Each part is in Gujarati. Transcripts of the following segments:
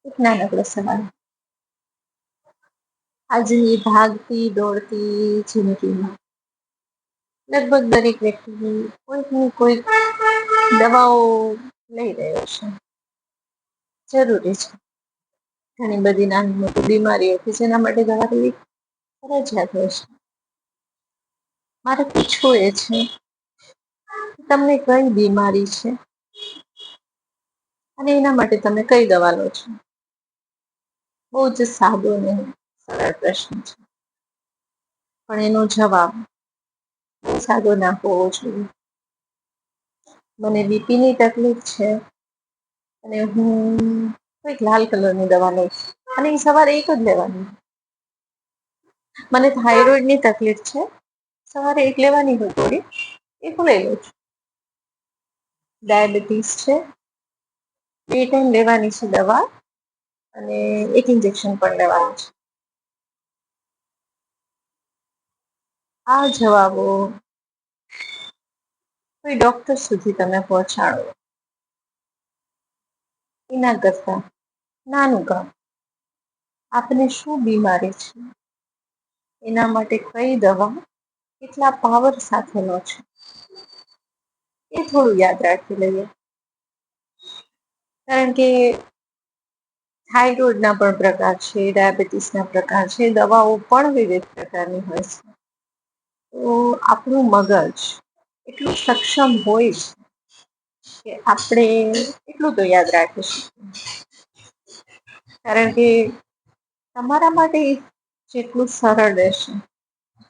એક નાનકડો સવાલ. આજની ભાગતી દોડતી જિંદગીમાં લગભગ દરેક વ્યક્તિ કોઈકની કોઈક દવાઓ લઈ રહ્યો છે. જરૂરી છે. ઘણી બધી નાની મોટી બીમારીઓ છે જેના માટે દવા લેવી ફરજિયાત હોય છે. મારે પૂછવું એ છે, તમને કઈ બીમારી છે અને એના માટે તમે કઈ દવા લો છો? બહુ જ સાદો અને સરળ પ્રશ્ન છે, પણ એનો જવાબ બહુ સાદો ના હોવો જોઈએ. મને બીપી ની તકલીફ છે અને હું કોઈક લાલ કલરની દવા લઈશ અને એ સવારે એક જ લેવાની. મને થાઈરોઈડ ની તકલીફ છે, સવારે એક લેવાની હોય ગોળી, એક લઈ લઉં છું. ડાયાબિટીસ છે, 2 ટાઈમ લેવાની છે દવા અને એક ઇન્જેક્શન પણ લેવાનું છે. આ જવાબો કોઈ ડોક્ટર સુધી તમે પહોંચાડો એના કરતા નાનું કામ. આપને શું બીમારી છે, એના માટે કઈ દવા કેટલા પાવર સાથે લો છો એ થોડું યાદ રાખી લઈએ. કારણ કે થાઈરોઈડ ના પણ પ્રકાર છે, ડાયાબિટીસ ના પ્રકાર છે, દવાઓ પણ વિવિધ પ્રકારની હોય છે. તો આપણું મગજ એટલું સક્ષમ હોય છે કે આપણે એટલું તો યાદ રાખીશું. કારણ કે તમારા માટે જેટલું સરળ રહેશે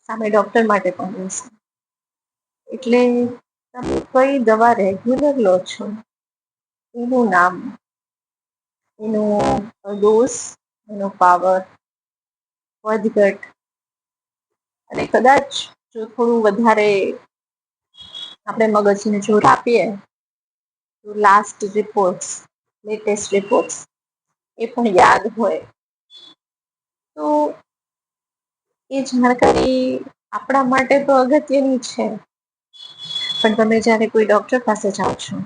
સામે ડોક્ટર માટે પણ રહેશે. એટલે તમે કઈ દવા રેગ્યુલર લો છો એનું નામ, એનો ડોઝ, એનો પાવર, વધઘટ અને કદાચ જો થોડું વધારે આપણે મગજને જોર આપીએ તો લાસ્ટ રિપોર્ટ્સ, લેટેસ્ટ રિપોર્ટ્સ એ પણ યાદ હોય તો એ જાણકારી આપણા માટે તો અગત્યની છે. પણ તમે જયારે કોઈ ડોક્ટર પાસે જાઓ છો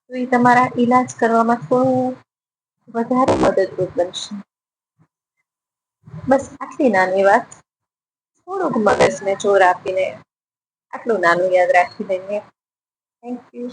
તો એ તમારા ઈલાજ કરવામાં થોડું વધારે મદદરૂપ બનશે. બસ આટલી નાની વાત, થોડુંક મગજને જોર આપીને આટલું નાનું યાદ રાખી દઈએ. Thank you.